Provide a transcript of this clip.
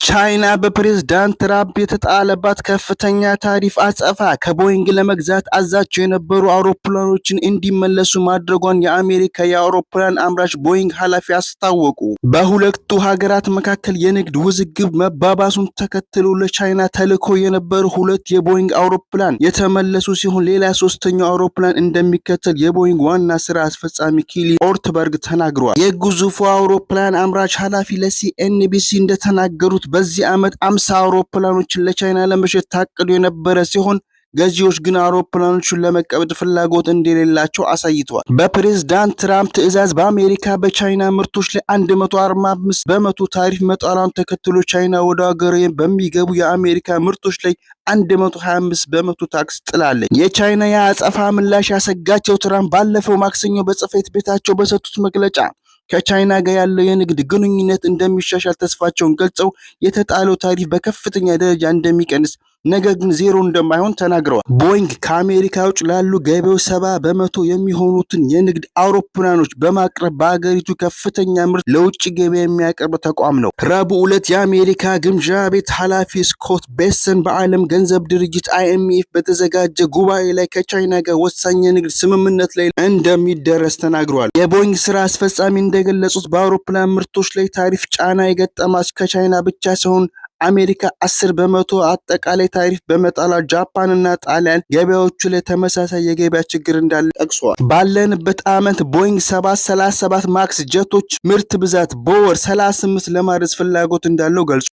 ቻይና በፕሬዝዳንት ትራምፕ የተጣለባት ከፍተኛ ታሪፍ አጸፋ ከቦይንግ ለመግዛት አዛቸው የነበሩ አውሮፕላኖችን እንዲመለሱ ማድረጓን የአሜሪካ የአውሮፕላን አምራች ቦይንግ ኃላፊ አስታወቁ። በሁለቱ ሀገራት መካከል የንግድ ውዝግብ መባባሱን ተከትሎ ለቻይና ተልኮ የነበሩ ሁለት የቦይንግ አውሮፕላን የተመለሱ ሲሆን ሌላ ሶስተኛው አውሮፕላን እንደሚከተል የቦይንግ ዋና ስራ አስፈጻሚ ኪሊ ኦርትበርግ ተናግረዋል። የግዙፉ አውሮፕላን አምራች ኃላፊ ለሲኤንቢሲ እንደተናገሩት በዚህ ዓመት 50 አውሮፕላኖችን ለቻይና ለመሸጥ ታቅዶ የነበረ ሲሆን ገዢዎች ግን አውሮፕላኖቹን ለመቀበል ፍላጎት እንደሌላቸው አሳይተዋል። በፕሬዝዳንት ትራምፕ ትዕዛዝ በአሜሪካ በቻይና ምርቶች ላይ 145 በመቶ ታሪፍ መጣሏን ተከትሎ ቻይና ወደ ሀገር በሚገቡ የአሜሪካ ምርቶች ላይ 125 በመቶ ታክስ ጥላለች። የቻይና የአጸፋ ምላሽ ያሰጋቸው ትራምፕ ባለፈው ማክሰኞ በጽሕፈት ቤታቸው በሰጡት መግለጫ ከቻይና ጋር ያለው የንግድ ግንኙነት እንደሚሻሻል ተስፋቸውን ገልጸው የተጣለው ታሪፍ በከፍተኛ ደረጃ እንደሚቀንስ ነገር ግን ዜሮ እንደማይሆን ተናግረዋል። ቦይንግ ከአሜሪካ ውጭ ላሉ ገበያዎች 70 በመቶ የሚሆኑትን የንግድ አውሮፕላኖች በማቅረብ በአገሪቱ ከፍተኛ ምርት ለውጭ ገበያ የሚያቀርብ ተቋም ነው። ረቡዕ ዕለት የአሜሪካ ግምጃ ቤት ኃላፊ ስኮት ቤሰን በዓለም ገንዘብ ድርጅት IMF በተዘጋጀ ጉባኤ ላይ ከቻይና ጋር ወሳኝ የንግድ ስምምነት ላይ እንደሚደረስ ተናግረዋል። የቦይንግ ስራ አስፈጻሚ እንደገለጹት በአውሮፕላን ምርቶች ላይ ታሪፍ ጫና የገጠማት ከቻይና ብቻ ሲሆን አሜሪካ 10 በመቶ አጠቃላይ ታሪፍ በመጣሏ ጃፓንና ጣሊያን ገበያዎቹ ላይ ተመሳሳይ የገበያ ችግር እንዳለ ጠቅሷል። ባለንበት ዓመት ቦይንግ 737 ማክስ ጀቶች ምርት ብዛት በወር 38 ለማድረስ ፍላጎት እንዳለው ገልጿል።